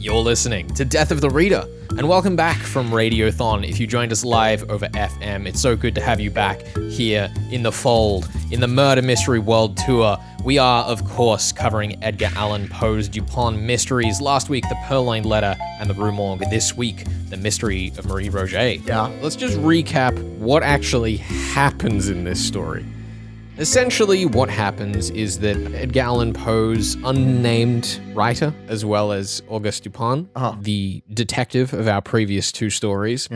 You're listening to Death of the Reader, and welcome back from Radiothon. If you joined us live over FM, it's so good to have you back here in the fold, in the Murder Mystery World Tour. We are, of course, covering Edgar Allan Poe's Dupin mysteries. Last week, the Purloined Letter and the Rue Morgue. This week, the mystery of Marie Roget. Yeah. Let's just recap what actually happens in this story. Essentially, what happens is that Edgar Allan Poe's unnamed writer, as well as Auguste Dupin, the detective of our previous two stories,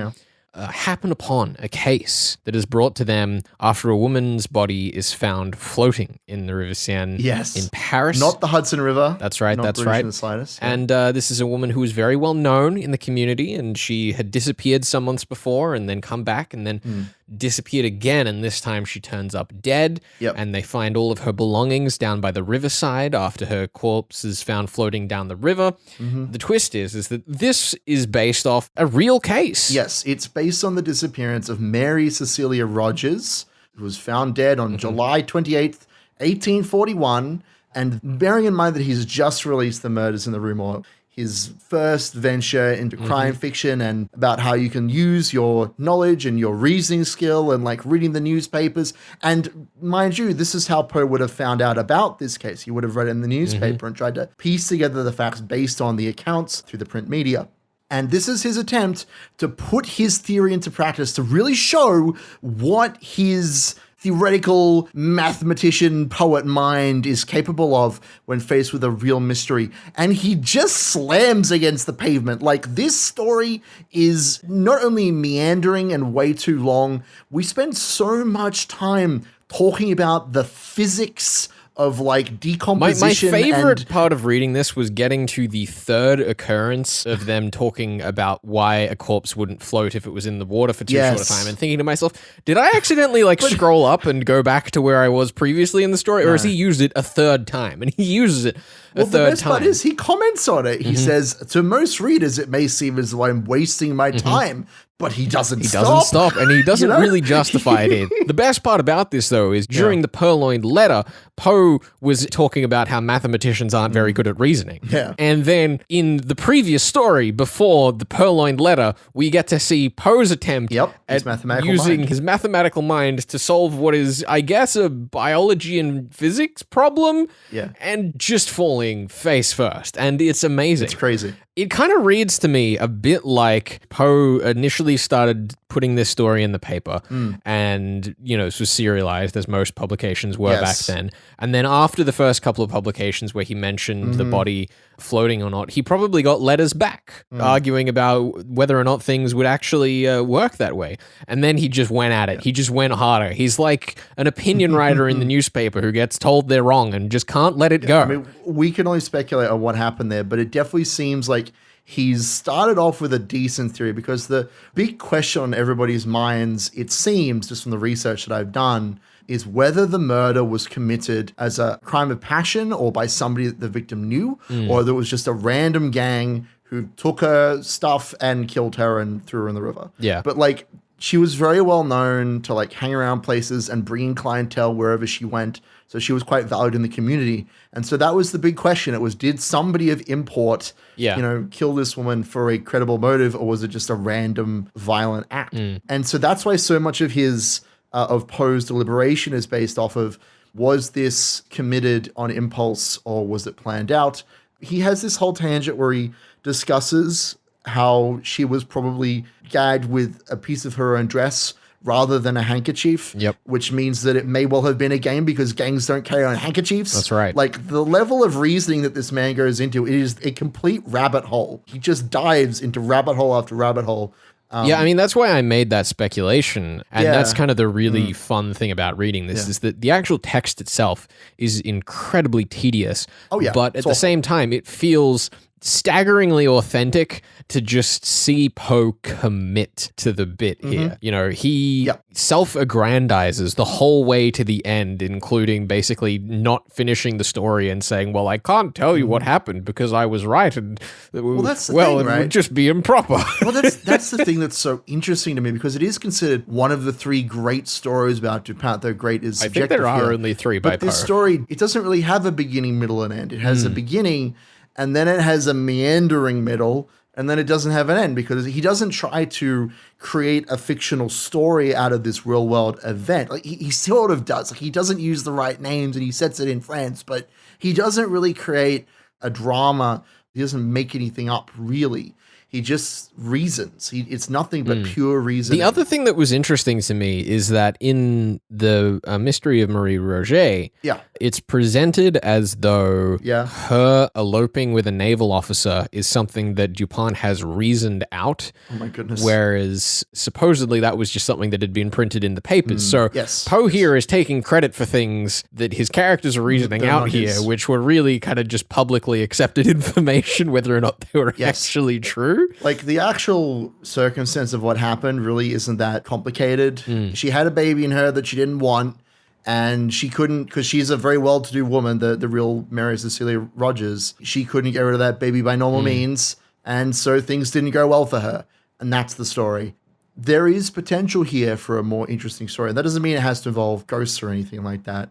happen upon a case that is brought to them after a woman's body is found floating in the River Seine in Paris. Not the Hudson River. That's right, Not that's British right. in the slightest. Yeah. And this is a woman who was very well known in the community, and she had disappeared some months before and then come back and then disappeared again, and this time she turns up dead. And they find all of her belongings down by the riverside after her corpse is found floating down the river. The twist is that this is based off a real case. Yes, it's based on the disappearance of Mary Cecilia Rogers, who was found dead on July 28th, 1841. And bearing in mind that he's just released The Murders in the Rue Morgue, his first venture into crime fiction, and about how you can use your knowledge and your reasoning skill and like reading the newspapers. And mind you, this is how Poe would have found out about this case. He would have read it in the newspaper and tried to piece together the facts based on the accounts through the print media. And this is his attempt to put his theory into practice, to really show what his theoretical mathematician poet mind is capable of when faced with a real mystery. And he just slams against the pavement. Like, this story is not only meandering and way too long, we spend so much time talking about the physics of like decomposition. My favorite part of reading this was getting to the third occurrence of them talking about why a corpse wouldn't float if it was in the water for too short a time, and thinking to myself, did I accidentally scroll up and go back to where I was previously in the story, or has he used it a third time? And he uses it a third time. The best part is he comments on it. He says, to most readers, it may seem as though I'm wasting my time, but he doesn't stop. He doesn't stop, and he doesn't really justify it either. The best part about this, though, is during the Purloined Letter, Poe was talking about how mathematicians aren't very good at reasoning. And then in the previous story, before the Purloined Letter, we get to see Poe's attempt at using his mathematical mind to solve what is, I guess, a biology and physics problem, and just falling face first. And it's amazing. It's crazy. It kind of reads to me a bit like Poe initially started putting this story in the paper, and, this was serialized, as most publications were back then. And then after the first couple of publications where he mentioned the body floating or not, he probably got letters back arguing about whether or not things would actually work that way. And then he just went at it. He just went harder. He's like an opinion writer in the newspaper who gets told they're wrong and just can't let it go. I mean, we can only speculate on what happened there, but it definitely seems like he's started off with a decent theory, because the big question on everybody's minds, it seems, just from the research that I've done, is whether the murder was committed as a crime of passion or by somebody that the victim knew, or that it was just a random gang who took her stuff and killed her and threw her in the river. But she was very well known to hang around places and bring in clientele wherever she went. So she was quite valued in the community. And so that was the big question. It was, did somebody of import, kill this woman for a credible motive, or was it just a random violent act? And so that's why so much of his, of Poe's deliberation is based off of, was this committed on impulse or was it planned out? He has this whole tangent where he discusses how she was probably gagged with a piece of her own dress rather than a handkerchief, which means that it may well have been a game, because gangs don't carry on handkerchiefs. That's right. The level of reasoning that this man goes into, it is a complete rabbit hole. He just dives into rabbit hole after rabbit hole. That's why I made that speculation. And that's kind of the really fun thing about reading this, is that the actual text itself is incredibly tedious. But at the same time, it feels staggeringly authentic to just see Poe commit to the bit here. He self-aggrandizes the whole way to the end, including basically not finishing the story and saying, well, I can't tell you what happened because I was right, and that's the thing, right? It would just be improper. Well, that's the thing that's so interesting to me, because it is considered one of the three great stories about Dupin. Though great is subjective. I think there are only three by Poe. But this story, it doesn't really have a beginning, middle, and end. It has a beginning, and then it has a meandering middle, and then it doesn't have an end, because he doesn't try to create a fictional story out of this real world event. Like he sort of does. Like he doesn't use the right names and he sets it in France, but he doesn't really create a drama. He doesn't make anything up, really. He just reasons. It's nothing but pure reasoning. The other thing that was interesting to me is that in the Mystery of Marie Roget, it's presented as though her eloping with a naval officer is something that Dupin has reasoned out. Oh my goodness. Whereas supposedly that was just something that had been printed in the papers. So Poe here is taking credit for things that his characters are reasoning out here, which were really kind of just publicly accepted information, whether or not they were actually true. Like the actual circumstance of what happened really isn't that complicated. She had a baby in her that she didn't want, and she couldn't, because she's a very well-to-do woman, the real Mary Cecilia Rogers. She couldn't get rid of that baby by normal means, and so things didn't go well for her. And that's the story. There is potential here for a more interesting story. And that doesn't mean it has to involve ghosts or anything like that.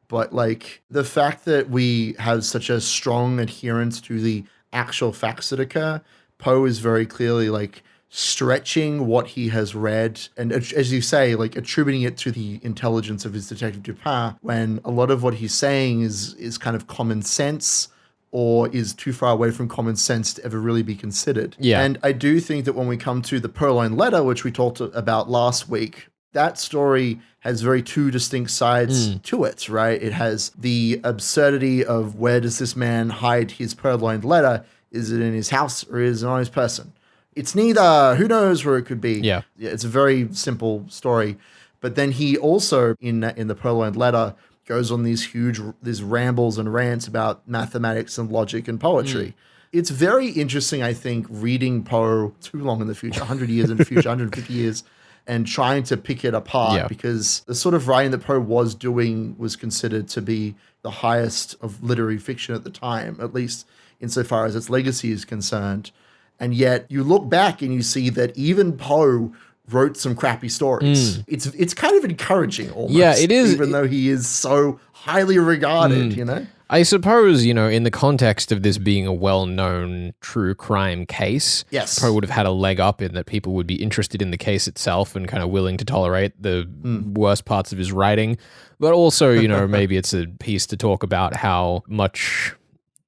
But like the fact that we have such a strong adherence to the actual facts that occur, Poe is very clearly like stretching what he has read and, as you say, like attributing it to the intelligence of his detective Dupin, when a lot of what he's saying is kind of common sense, or is too far away from common sense to ever really be considered. Yeah. And I do think that when we come to the Purloined Letter, which we talked about last week, that story has very two distinct sides to it, right? It has the absurdity of, where does this man hide his purloined letter? Is it in his house or is it on his person? It's neither. Who knows where it could be? Yeah. It's a very simple story. But then he also, in the Purloined Letter, goes on these rambles and rants about mathematics and logic and poetry. It's very interesting, I think, reading Poe too long in the future, 100 years in the future, 150 years, and trying to pick it apart, because the sort of writing that Poe was doing was considered to be the highest of literary fiction at the time, at least insofar as its legacy is concerned. And yet you look back and you see that even Poe wrote some crappy stories. It's kind of encouraging almost. Yeah, it is. Even though he is so highly regarded, you know? I suppose, in the context of this being a well-known true crime case, Poe would have had a leg up in that people would be interested in the case itself and kind of willing to tolerate the worst parts of his writing. But also, maybe it's a piece to talk about how much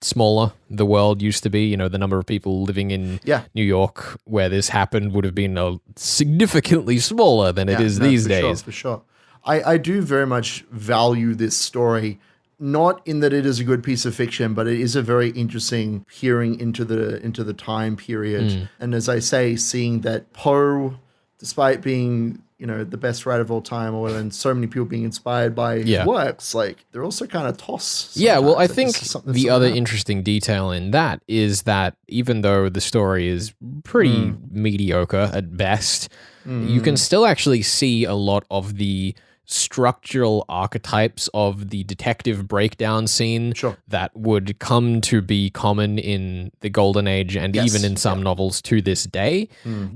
smaller the world used to be. The number of people living in New York where this happened would have been significantly smaller than it is these days. For sure. I do very much value this story, not in that it is a good piece of fiction, but it is a very interesting peering into the time period. And as I say, seeing that Poe, despite being the best writer of all time, or and so many people being inspired by his works, like they're also kind of toss. Yeah, well, I think the other interesting detail in that is that even though the story is pretty mediocre at best, you can still actually see a lot of the structural archetypes of the detective breakdown scene that would come to be common in the Golden Age and even in some novels to this day.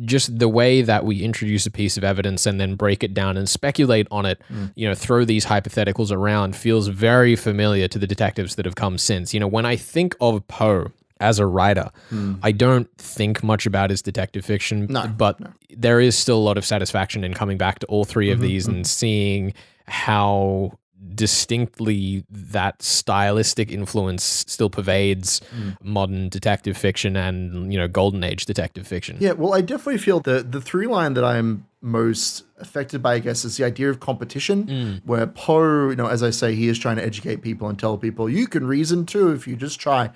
Just the way that we introduce a piece of evidence and then break it down and speculate on it, throw these hypotheticals around, feels very familiar to the detectives that have come since. When I think of Poe as a writer, I don't think much about his detective fiction, but there is still a lot of satisfaction in coming back to all three of these and seeing how distinctly that stylistic influence still pervades modern detective fiction and, Golden Age detective fiction. Yeah, well, I definitely feel the through line that I'm most affected by, I guess, is the idea of competition, where Poe, as I say, he is trying to educate people and tell people, you can reason too if you just try.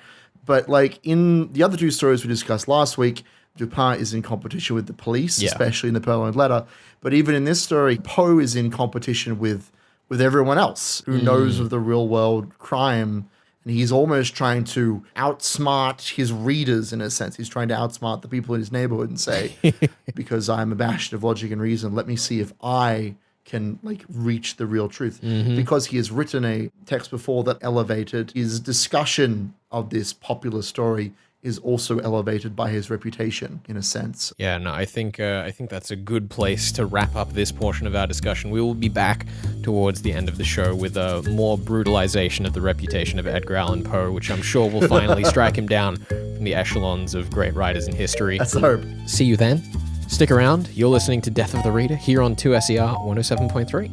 But like in the other two stories we discussed last week, Dupin is in competition with the police, especially in the Purloined Letter. But even in this story, Poe is in competition with everyone else who knows of the real world crime. And he's almost trying to outsmart his readers in a sense. He's trying to outsmart the people in his neighborhood and say, because I'm abashed of logic and reason, let me see if I can reach the real truth. Because he has written a text before that elevated his discussion of this popular story is also elevated by his reputation, in a sense. Yeah, no, I think that's a good place to wrap up this portion of our discussion. We will be back towards the end of the show with a more brutalization of the reputation of Edgar Allan Poe, which I'm sure will finally strike him down from the echelons of great writers in history. That's the hope. See you then. Stick around. You're listening to Death of the Reader here on 2SER 107.3.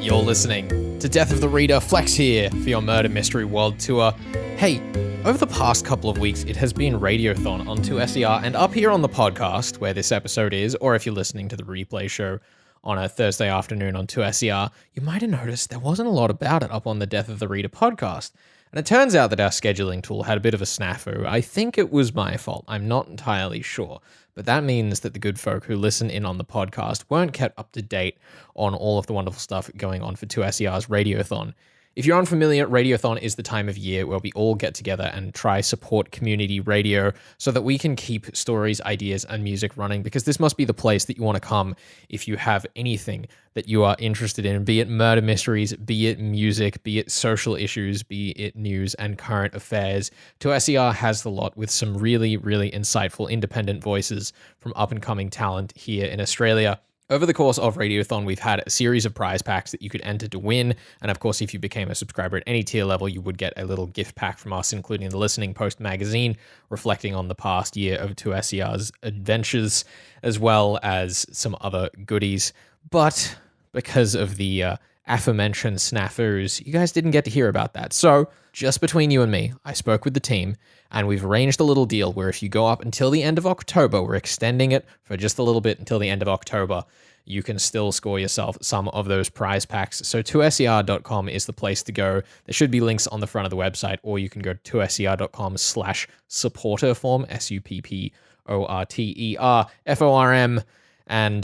You're listening to Death of the Reader. Flex here for your Murder Mystery World Tour. Hey, over the past couple of weeks, it has been Radiothon on 2SER, and up here on the podcast, where this episode is, or if you're listening to the replay show on a Thursday afternoon on 2SER, you might have noticed there wasn't a lot about it up on the Death of the Reader podcast. And it turns out that our scheduling tool had a bit of a snafu. I think it was my fault. I'm not entirely sure. But that means that the good folk who listen in on the podcast weren't kept up to date on all of the wonderful stuff going on for 2SER's Radiothon. If you're unfamiliar, Radiothon is the time of year where we all get together and try support community radio so that we can keep stories, ideas, and music running, because this must be the place that you want to come if you have anything that you are interested in, be it murder mysteries, be it music, be it social issues, be it news and current affairs. 2SER has the lot with some really, really insightful independent voices from up-and-coming talent here in Australia. Over the course of Radiothon, we've had a series of prize packs that you could enter to win. And of course, if you became a subscriber at any tier level, you would get a little gift pack from us, including the Listening Post magazine, reflecting on the past year of 2SER's adventures, as well as some other goodies. But because of the aforementioned snafus, you guys didn't get to hear about that. So just between you and me, I spoke with the team, and we've arranged a little deal where if you go up until the end of October, we're extending it for just a little bit until the end of October, you can still score yourself some of those prize packs. So 2ser.com is the place to go. There should be links on the front of the website, or you can go to 2ser.com/supporter form, SUPPORTERFORM, and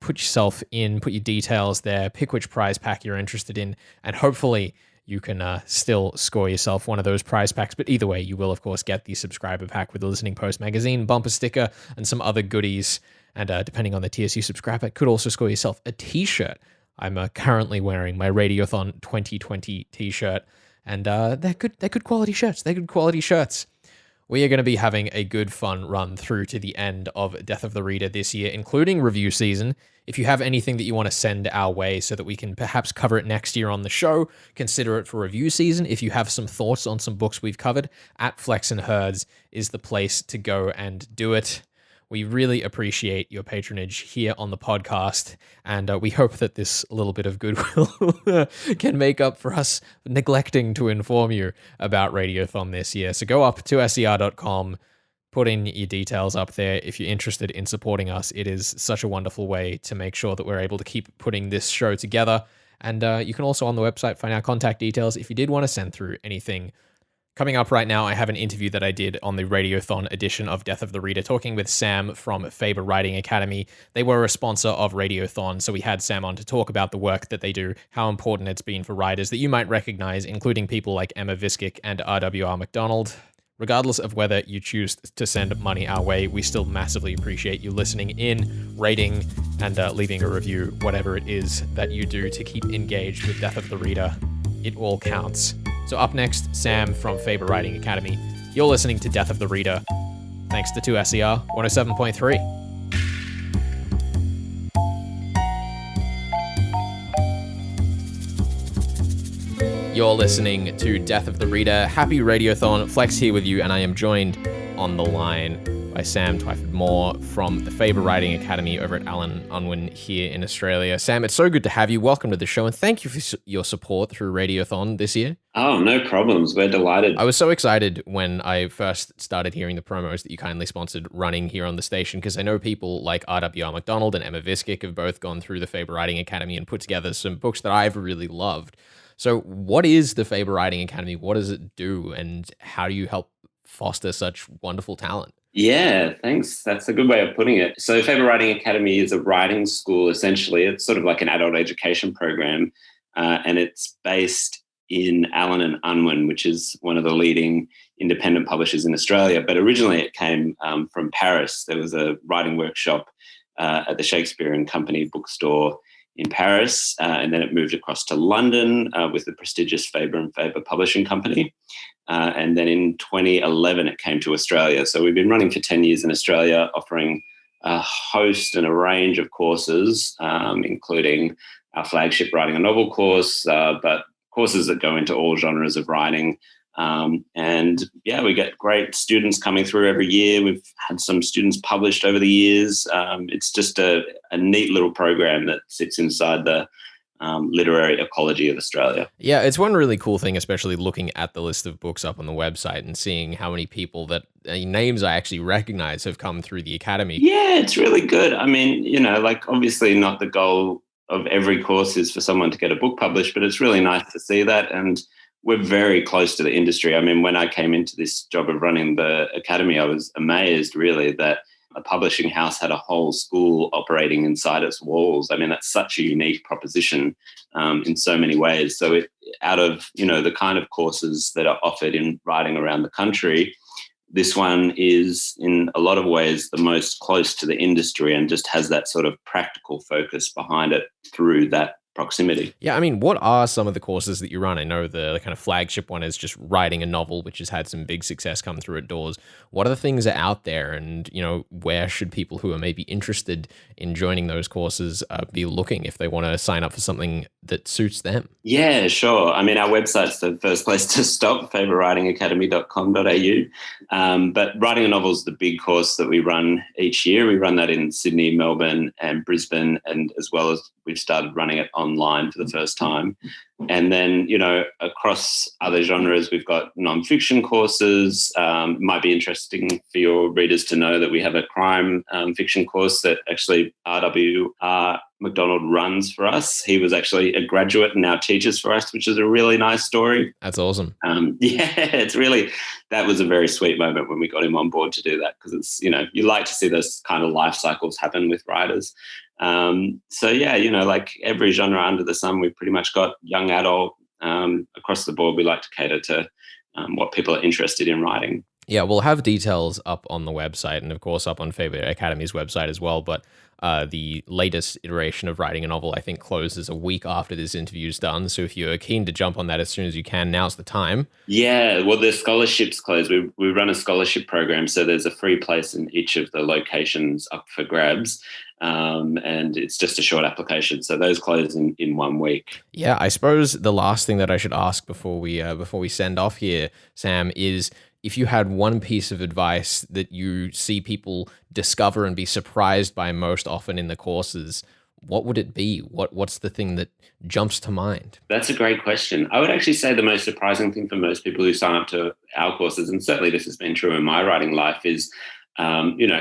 put yourself in, put your details there, pick which prize pack you're interested in, and hopefully you can still score yourself one of those prize packs. But either way, you will, of course, get the subscriber pack with the Listening Post magazine, bumper sticker, and some other goodies. And depending on the TSU subscriber, could also score yourself a t-shirt. I'm currently wearing my Radiothon 2020 t-shirt, and they're good quality shirts. They're good quality shirts. We are going to be having a good fun run through to the end of Death of the Reader this year, including review season. If you have anything that you want to send our way so that we can perhaps cover it next year on the show, consider it for review season. If you have some thoughts on some books we've covered, at Flex and Herds is the place to go and do it. We really appreciate your patronage here on the podcast, and we hope that this little bit of goodwill can make up for us neglecting to inform you about Radiothon this year. So go up to ser.com, put in your details up there if you're interested in supporting us. It is such a wonderful way to make sure that we're able to keep putting this show together. And you can also on the website find our contact details if you did want to send through anything. Coming up right now, I have an interview that I did on the Radiothon edition of Death of the Reader, talking with Sam from Faber Writing Academy. They were a sponsor of Radiothon, so we had Sam on to talk about the work that they do, how important it's been for writers that you might recognize, including people like Emma Viskick and R.W.R. MacDonald. Regardless of whether you choose to send money our way, we still massively appreciate you listening in, rating, and leaving a review, whatever it is that you do to keep engaged with Death of the Reader. It all counts. So up next, Sam from Faber Writing Academy. You're listening to Death of the Reader, thanks to 2SER 107.3. You're listening to Death of the Reader. Happy Radiothon. Flex here with you, and I am joined on the line by Sam Twyford-Moore from the Faber Writing Academy over at Allen Unwin here in Australia. Sam, it's so good to have you. Welcome to the show, and thank you for your support through Radiothon this year. Oh, no problems. We're delighted. I was so excited when I first started hearing the promos that you kindly sponsored running here on the station, because I know people like R.W.R. MacDonald and Emma Viskick have both gone through the Faber Writing Academy and put together some books that I've really loved. So what is the Faber Writing Academy? What does it do? And how do you help foster such wonderful talent? Yeah, thanks. That's a good way of putting it. So Faber Writing Academy is a writing school, essentially. It's sort of like an adult education program, and it's based in Allen and Unwin, which is one of the leading independent publishers in Australia. But originally it came from Paris. There was a writing workshop at the Shakespeare and Company bookstore in Paris, and then it moved across to London with the prestigious Faber and Faber Publishing Company. And then in 2011, it came to Australia. So we've been running for 10 years in Australia, offering a host and a range of courses, including our flagship Writing a Novel course, but courses that go into all genres of writing. And yeah, we get great students coming through every year. We've had some students published over the years. It's just a neat little program that sits inside the literary ecology of Australia. Yeah, it's one really cool thing, especially looking at the list of books up on the website and seeing how many people that names I actually recognize have come through the Academy. Yeah, it's really good. I mean, like obviously not the goal of every course is for someone to get a book published, but it's really nice to see that. And we're very close to the industry. I mean, when I came into this job of running the Academy, I was amazed really that a publishing house had a whole school operating inside its walls. I mean, that's such a unique proposition in so many ways. So out of, the kind of courses that are offered in writing around the country, this one is in a lot of ways the most close to the industry and just has that sort of practical focus behind it through that proximity. Yeah, I mean, what are some of the courses that you run? I know the kind of flagship one is just Writing a Novel, which has had some big success come through at doors. What are the things that are out there, and where should people who are maybe interested in joining those courses be looking if they want to sign up for something that suits them? Yeah, sure. I mean, our website's the first place to stop, faberwritingacademy.com.au. But Writing a Novel is the big course that we run each year. We run that in Sydney, Melbourne, and Brisbane, and as well as we've started running it online for the first time. And then, across other genres, we've got nonfiction courses. It might be interesting for your readers to know that we have a crime fiction course that actually RWR McDonald runs for us. He was actually a graduate and now teaches for us, which is a really nice story. That's awesome. That was a very sweet moment when we got him on board to do that, because it's, you like to see those kind of life cycles happen with writers. Like every genre under the sun, we've pretty much got young adult across the board. We like to cater to what people are interested in writing. Yeah, we'll have details up on the website and, of course, up on Faber Academy's website as well. But the latest iteration of Writing a Novel, I think, closes a week after this interview's done. So if you're keen to jump on that as soon as you can, now's the time. Yeah, well, the scholarships close. We run a scholarship program, so there's a free place in each of the locations up for grabs. And it's just a short application. So those close in 1 week. Yeah, I suppose the last thing that I should ask before we send off here, Sam, is if you had one piece of advice that you see people discover and be surprised by most often in the courses, what would it be? What's the thing that jumps to mind? That's a great question. I would actually say the most surprising thing for most people who sign up to our courses, and certainly this has been true in my writing life, is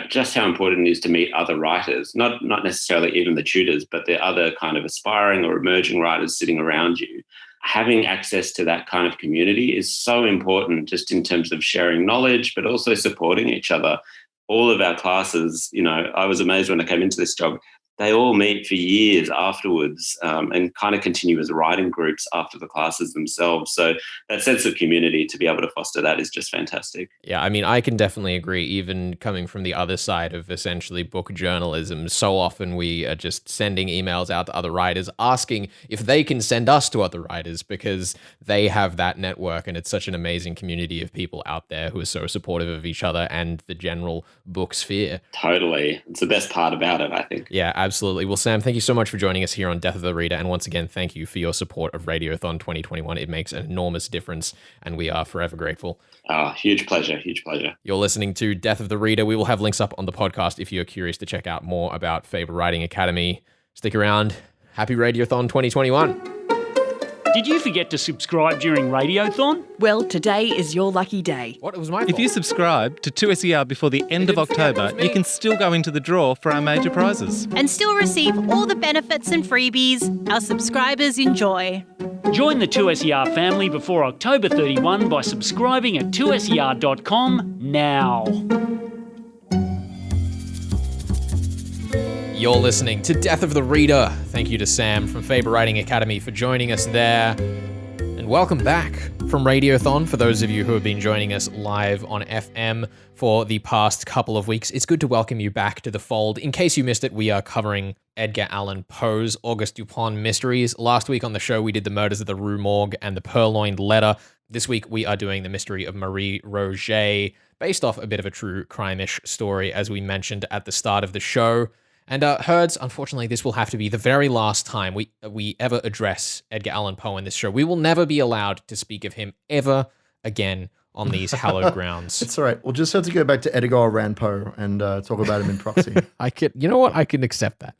just how important it is to meet other writers, not necessarily even the tutors, but the other kind of aspiring or emerging writers sitting around you. Having access to that kind of community is so important, just in terms of sharing knowledge, but also supporting each other. All of our classes, I was amazed when I came into this job, they all meet for years afterwards and kind of continue as writing groups after the classes themselves. So that sense of community, to be able to foster that, is just fantastic. Yeah, I mean, I can definitely agree, even coming from the other side of essentially book journalism. So often we are just sending emails out to other writers asking if they can send us to other writers, because they have that network, and it's such an amazing community of people out there who are so supportive of each other and the general book sphere. Totally. It's the best part about it, I think. Yeah, absolutely. Well, Sam, thank you so much for joining us here on Death of the Reader. And once again, thank you for your support of Radiothon 2021. It makes an enormous difference, and we are forever grateful. Huge pleasure. Huge pleasure. You're listening to Death of the Reader. We will have links up on the podcast if you're curious to check out more about Faber Writing Academy. Stick around. Happy Radiothon 2021. Did you forget to subscribe during Radiothon? Well, today is your lucky day. What? It was my fault. If you subscribe to 2SER before the end of October, you can still go into the draw for our major prizes. And still receive all the benefits and freebies our subscribers enjoy. Join the 2SER family before October 31 by subscribing at 2ser.com now. You're listening to Death of the Reader. Thank you to Sam from Faber Writing Academy for joining us there. And And welcome back from Radiothon. For those of you who have been joining us live on FM for the past couple of weeks, it's good to welcome you back to the fold. In case you missed it, we are covering Edgar Allan Poe's Auguste Dupin mysteries. Last week on the show, we did the murders of the Rue Morgue and the Purloined Letter. This week, we are doing the mystery of Marie Roget, based off a bit of a true crime-ish story, as we mentioned at the start of the show. And Herds, unfortunately, this will have to be the very last time we ever address Edgar Allan Poe in this show. We will never be allowed to speak of him ever again on these hallowed grounds. It's all right. We'll just have to go back to Edgar Allan Poe and talk about him in proxy. You know what? I can accept that.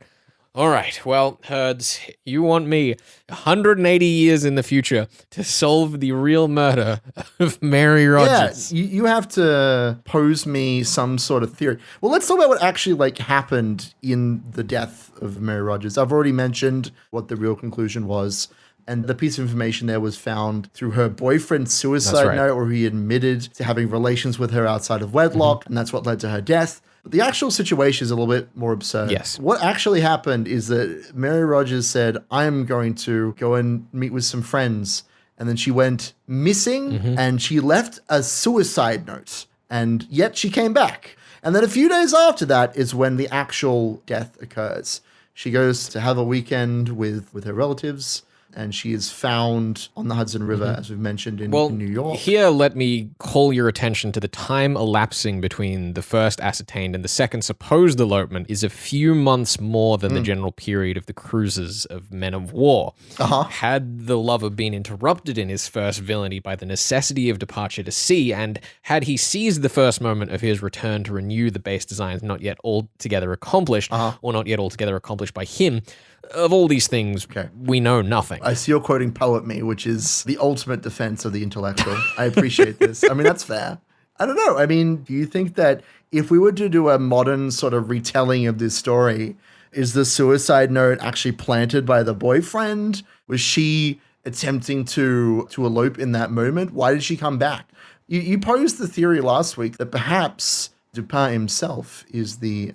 All right, well, Herds, you want me 180 years in the future to solve the real murder of Mary Rogers. Yeah, you have to pose me some sort of theory. Well, let's talk about what actually happened in the death of Mary Rogers. I've already mentioned what the real conclusion was. And the piece of information there was found through her boyfriend's suicide note, where he admitted to having relations with her outside of wedlock, and that's what led to her death. But the actual situation is a little bit more absurd. Yes. What actually happened is that Mary Rogers said, I'm going to go and meet with some friends. And then she went missing, and she left a suicide note. And yet she came back. And then a few days after that is when the actual death occurs. She goes to have a weekend with her relatives, and she is found on the Hudson River, as we've mentioned, in New York. Here, let me call your attention to the time elapsing between the first ascertained and the second supposed elopement is a few months more than the general period of the cruises of men of war. Had the lover been interrupted in his first villainy by the necessity of departure to sea, and had he seized the first moment of his return to renew the base designs not yet altogether accomplished, or not yet altogether accomplished by him, of all these things, we know nothing. I see you're quoting Poe at me, which is the ultimate defense of the intellectual. I appreciate this. I mean, that's fair. I don't know. I mean, do you think that if we were to do a modern sort of retelling of this story, is the suicide note actually planted by the boyfriend? Was she attempting to elope in that moment? Why did she come back? You posed the theory last week that perhaps Dupin himself is the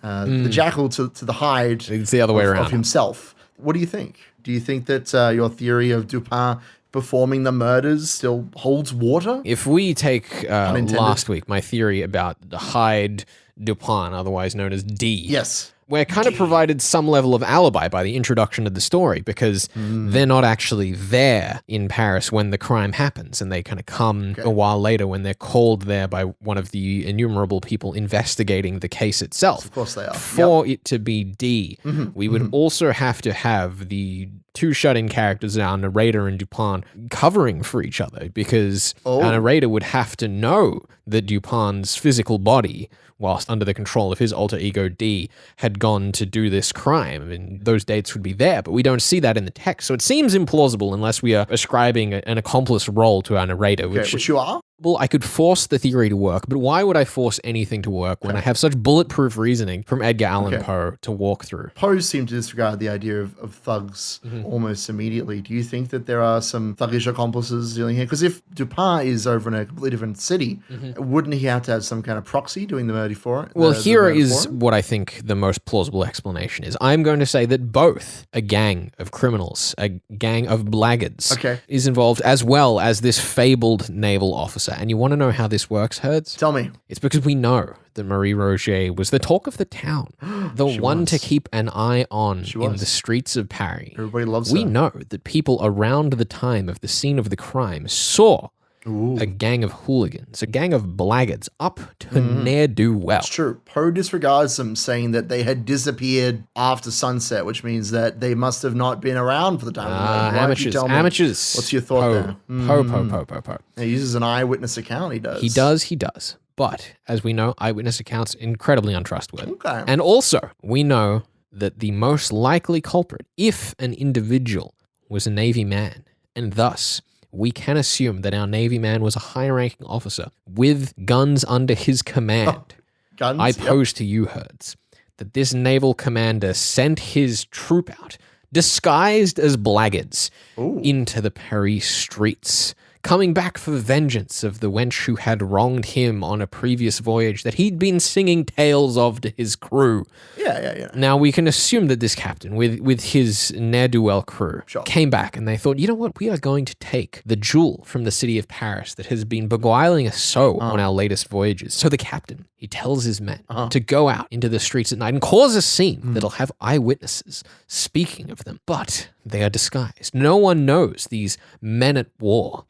jackal to the hide. It's the other way around of himself. What do you think? Do you think that your theory of Dupin performing the murders still holds water? If we take last week, my theory about the Hyde Dupin, otherwise known as D. Yes. We're kind of provided some level of alibi by the introduction of the story, because they're not actually there in Paris when the crime happens, and they kind of come a while later when they're called there by one of the innumerable people investigating the case itself. Of course they are. For it to be D, we would also have to have the two shut-in characters, our narrator and Dupin, covering for each other, because our narrator would have to know that Dupin's physical body, whilst under the control of his alter ego D, had gone to do this crime. I mean, those dates would be there, but we don't see that in the text. So it seems implausible unless we are ascribing an accomplice role to our narrator. Which you are? Well, I could force the theory to work, but why would I force anything to work when I have such bulletproof reasoning from Edgar Allan Poe to walk through? Poe seemed to disregard the idea of thugs almost immediately. Do you think that there are some thuggish accomplices dealing here? Because if Dupin is over in a completely different city, wouldn't he have to have some kind of proxy doing the murder for it? Well, here is what I think the most plausible explanation is. I'm going to say that both a gang of criminals, a gang of blackguards, is involved, as well as this fabled naval officer. And you want to know how this works, Herds? Tell me. It's because we know that Marie Roget was the talk of the town, the one to keep an eye on in the streets of Paris. Everybody loves her. We know that people around the time of the scene of the crime saw a gang of hooligans, a gang of blackguards up to ne'er-do-well. It's true. Poe disregards them, saying that they had disappeared after sunset, which means that they must have not been around for the time. Amateurs. What's your thought there? Poe. He uses an eyewitness account, he does. He does. But, as we know, eyewitness accounts incredibly untrustworthy. And also, we know that the most likely culprit, if an individual was a Navy man, and thus we can assume that our Navy man was a high-ranking officer with guns under his command. Guns? I pose to you, Herds, that this naval commander sent his troop out, disguised as blackguards, into the Paris streets, coming back for vengeance of the wench who had wronged him on a previous voyage that he'd been singing tales of to his crew. Yeah. Now, we can assume that this captain, with his ne'er-do-well crew, came back and they thought, you know what, we are going to take the jewel from the city of Paris that has been beguiling us so on our latest voyages. So the captain, he tells his men to go out into the streets at night and cause a scene that'll have eyewitnesses speaking of them. But they are disguised. No one knows these men at war.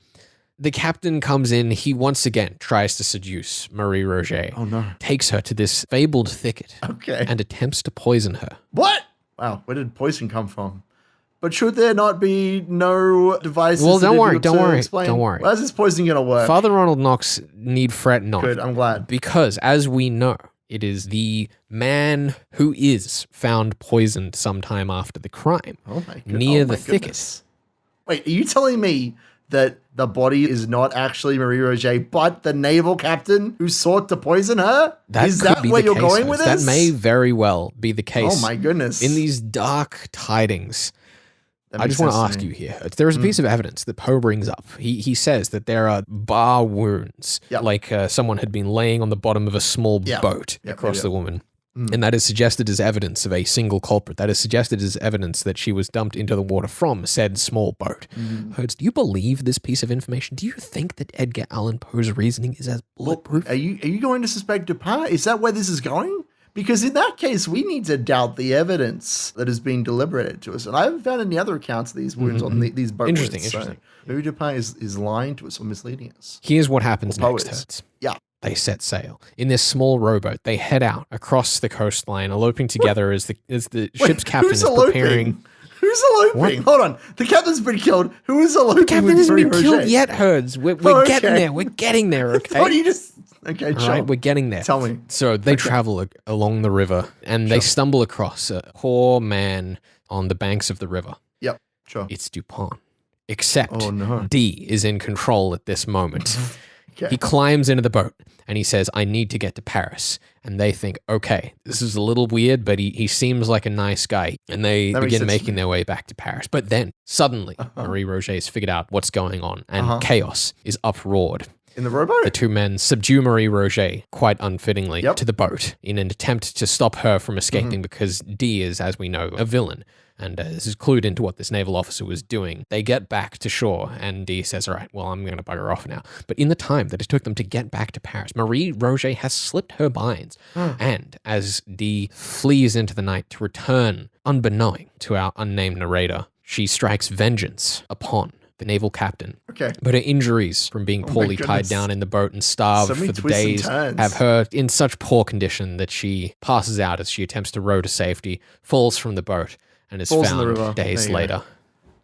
The captain comes in. He once again tries to seduce Marie Roget. Oh, no. Takes her to this fabled thicket. Okay. And attempts to poison her. What? Wow, where did poison come from? But should there not be no devices? Well, don't worry. How's this poison going to work? Father Ronald Knox need fret not. Good, I'm glad. Because, as we know, it is the man who is found poisoned sometime after the crime. Oh my near the thicket. Wait, are you telling me that the body is not actually Marie Roget, but the naval captain who sought to poison her? Is that where you're going with this? That may very well be the case. Oh my goodness. In these dark tidings, I just want to ask you here. There is a piece of evidence that Poe brings up. He says that there are bar wounds, like someone had been laying on the bottom of a small boat across the woman. And that is suggested as evidence of a single culprit. That is suggested as evidence that she was dumped into the water from said small boat. Herds, do you believe this piece of information? Do you think that Edgar Allan Poe's reasoning is as bulletproof? Are you going to suspect Dupin? Is that where this is going? Because in that case, we need to doubt the evidence that is being deliberated to us. And I haven't found any other accounts of these wounds on these boat Interesting. So maybe Dupin is lying to us or misleading us. Here's what happens next, Hertz. Yeah. They set sail. In this small rowboat, they head out across the coastline, eloping together as the ship's captain is preparing. Who's eloping? Hold on. The captain's been killed. Who is eloping? The captain hasn't been killed yet, Herds. We're getting there. We're getting there, okay? What do you just... Okay, all right, we're getting there. Tell me. So they travel along the river, and they stumble across a poor man on the banks of the river. Yep, sure. It's Dupin. Except D is in control at this moment. Okay. He climbs into the boat and he says, I need to get to Paris. And they think, okay, this is a little weird, but he seems like a nice guy. And they begin making their way back to Paris. But then suddenly Marie Roget has figured out what's going on and chaos is uproared. In the rowboat? The two men subdue Marie Roget quite unfittingly to the boat in an attempt to stop her from escaping because D is, as we know, a villain. And this is clued into what this naval officer was doing. They get back to shore, and D says, all right, well, I'm going to bugger off now. But in the time that it took them to get back to Paris, Marie Roget has slipped her binds. And as D flees into the night to return, unbeknown to our unnamed narrator, she strikes vengeance upon the naval captain. Okay. But her injuries from being poorly tied down in the boat and starved for the days have her in such poor condition that she passes out as she attempts to row to safety, falls from the boat, and is found days later.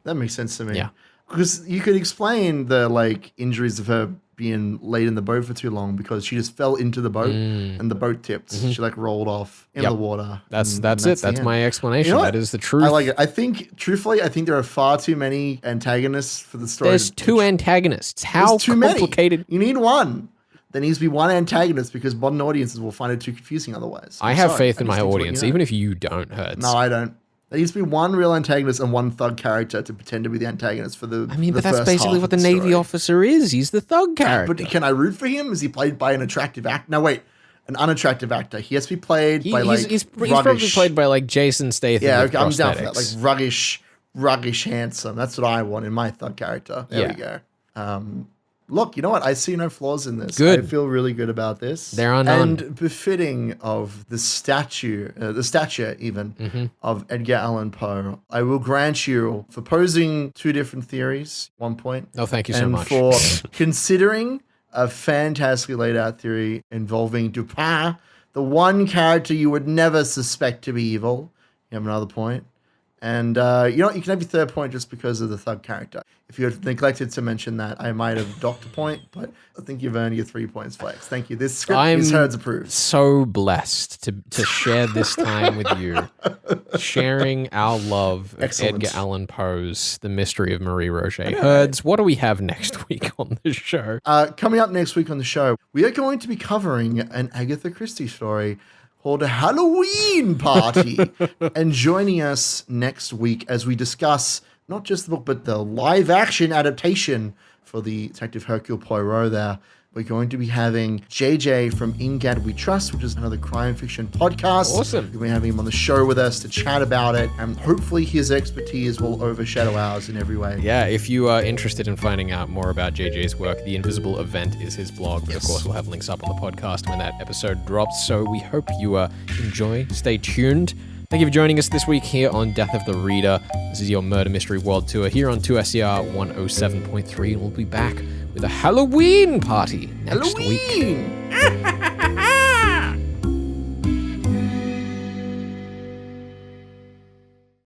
That makes sense to me. Yeah. Because you could explain the injuries of her being laid in the boat for too long because she just fell into the boat and the boat tipped. She rolled off in the water. That's it. That's my explanation. That is the truth. I like it. I think there are far too many antagonists for the story. There's two antagonists. How complicated? You need one. There needs to be one antagonist because modern audiences will find it too confusing otherwise. I have faith in my audience, even if you don't, Hertz. No, I don't. There needs to be one real antagonist and one thug character to pretend to be the antagonist for the but that's basically what the Navy officer is. He's the thug character. But can I root for him? Is he played by an attractive actor? No, wait. An unattractive actor. He has to be played by he's probably played by Jason Statham. Yeah, okay, I'm down for that. Ruggish, handsome. That's what I want in my thug character. There we go. Look, you know what? I see no flaws in this. Good. I feel really good about this. There are none. And befitting of the stature even, of Edgar Allan Poe. I will grant you for posing two different theories, 1 point. Oh, thank you so much. And for considering a fantastically laid out theory involving Dupin, the one character you would never suspect to be evil. You have another point. And you can have your third point just because of the thug character. If you had neglected to mention that, I might have docked a point, but I think you've earned your 3 points, Flex. Thank you. This script is Herds approved. So blessed to share this time with you, sharing our love of Edgar Allan Poe's The Mystery of Marie Roget. Herds, what do we have next week on the show? Coming up next week on the show, we are going to be covering an Agatha Christie story called A Halloween Party. And joining us next week as we discuss not just the book, but the live action adaptation for the Detective Hercule Poirot there. We're going to be having JJ from In God We Trust, which is another crime fiction podcast. Awesome. We're going to be having him on the show with us to chat about it, and hopefully his expertise will overshadow ours in every way. Yeah, if you are interested in finding out more about JJ's work, The Invisible Event is his blog, but of course we'll have links up on the podcast when that episode drops, so we hope you enjoy. Stay tuned. Thank you for joining us this week here on Death of the Reader. This is your Murder Mystery World Tour here on 2SER 107.3, and we'll be back with a Halloween party next week.